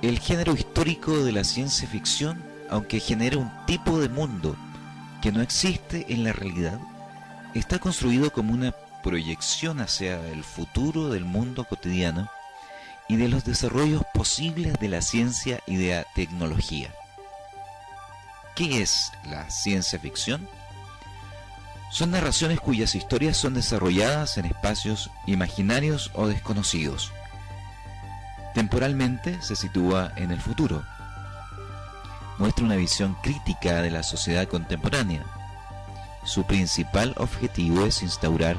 El género histórico de la ciencia ficción, aunque genera un tipo de mundo que no existe en la realidad, está construido como una proyección hacia el futuro del mundo cotidiano y de los desarrollos posibles de la ciencia y de la tecnología. ¿Qué es la ciencia ficción? Son narraciones cuyas historias son desarrolladas en espacios imaginarios o desconocidos. Temporalmente se sitúa en el futuro. Muestra una visión crítica de la sociedad contemporánea. Su principal objetivo es instaurar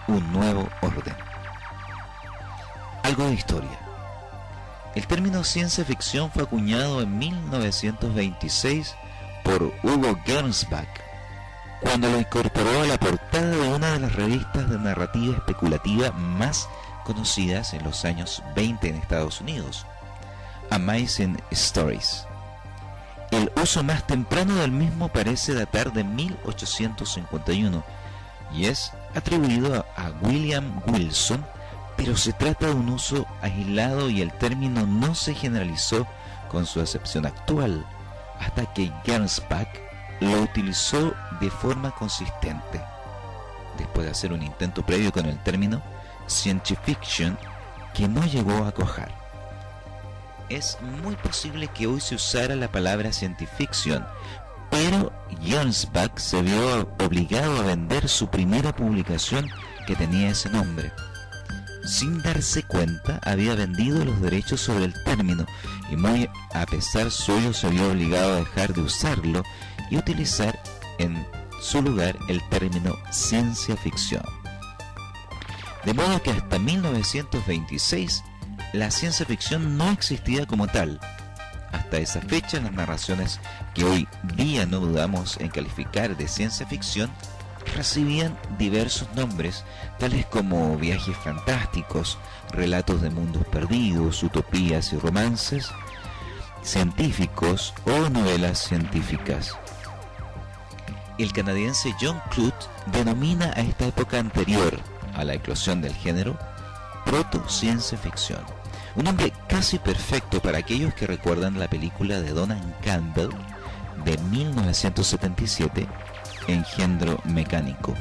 un nuevo orden. Algo de historia. El término ciencia ficción fue acuñado en 1926 por Hugo Gernsback, cuando lo incorporó a la portada de una de las revistas de narrativa especulativa más conocidas en los años 20 en Estados Unidos, Amazing Stories. El uso más temprano del mismo parece datar de 1851 y es atribuido a William Wilson, pero se trata de un uso aislado y el término no se generalizó con su acepción actual, hasta que Gernsback lo utilizó de forma consistente, después de hacer un intento previo con el término science fiction que no llegó a cuajar. Es muy posible que hoy se usara la palabra science fiction, pero Gernsback se vio obligado a vender su primera publicación que tenía ese nombre. Sin darse cuenta, había vendido los derechos sobre el término y muy a pesar suyo se vio obligado a dejar de usarlo y utilizar en su lugar el término ciencia ficción. De modo que hasta 1926 la ciencia ficción no existía como tal. Hasta esa fecha las narraciones que hoy día no dudamos en calificar de ciencia ficción recibían diversos nombres, tales como viajes fantásticos, relatos de mundos perdidos, utopías y romances científicos o novelas científicas. El canadiense John Clute denomina a esta época anterior a la eclosión del género proto-ciencia ficción, un nombre casi perfecto para aquellos que recuerdan la película de Donald Campbell de 1977, Engendro Mecánico.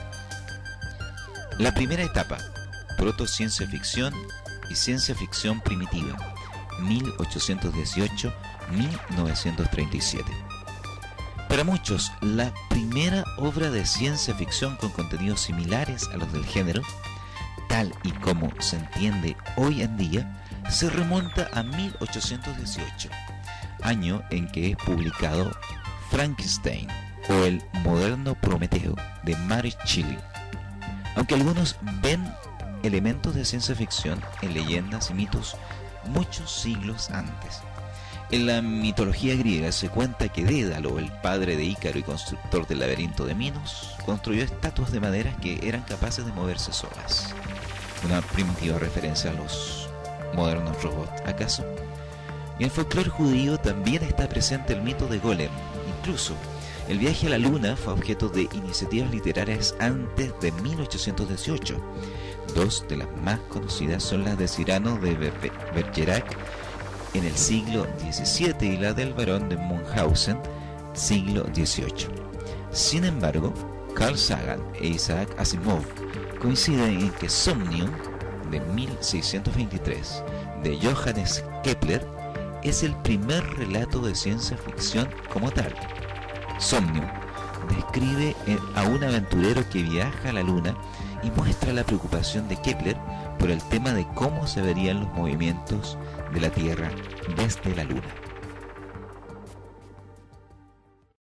La primera etapa, proto-ciencia ficción y ciencia ficción primitiva, 1818-1937. Para muchos, la primera obra de ciencia ficción con contenidos similares a los del género, tal y como se entiende hoy en día, se remonta a 1818, año en que es publicado Frankenstein o el moderno Prometeo de Mary Shelley, aunque algunos ven elementos de ciencia ficción en leyendas y mitos muchos siglos antes. En la mitología griega se cuenta que Dédalo, el padre de Ícaro y constructor del laberinto de Minos, construyó estatuas de madera que eran capaces de moverse solas. Una primitiva referencia a los modernos robots, ¿acaso? Y en el folclore judío también está presente el mito de Golem. Incluso, el viaje a la luna fue objeto de iniciativas literarias antes de 1818. Dos de las más conocidas son las de Cyrano de Bergerac en el siglo XVII y la del barón de Munchausen, siglo XVIII. Sin embargo, Carl Sagan e Isaac Asimov coinciden en que Somnium, de 1623, de Johannes Kepler, es el primer relato de ciencia ficción como tal. Somnium describe a un aventurero que viaja a la luna y muestra la preocupación de Kepler por el tema de cómo se verían los movimientos de la Tierra desde la luna.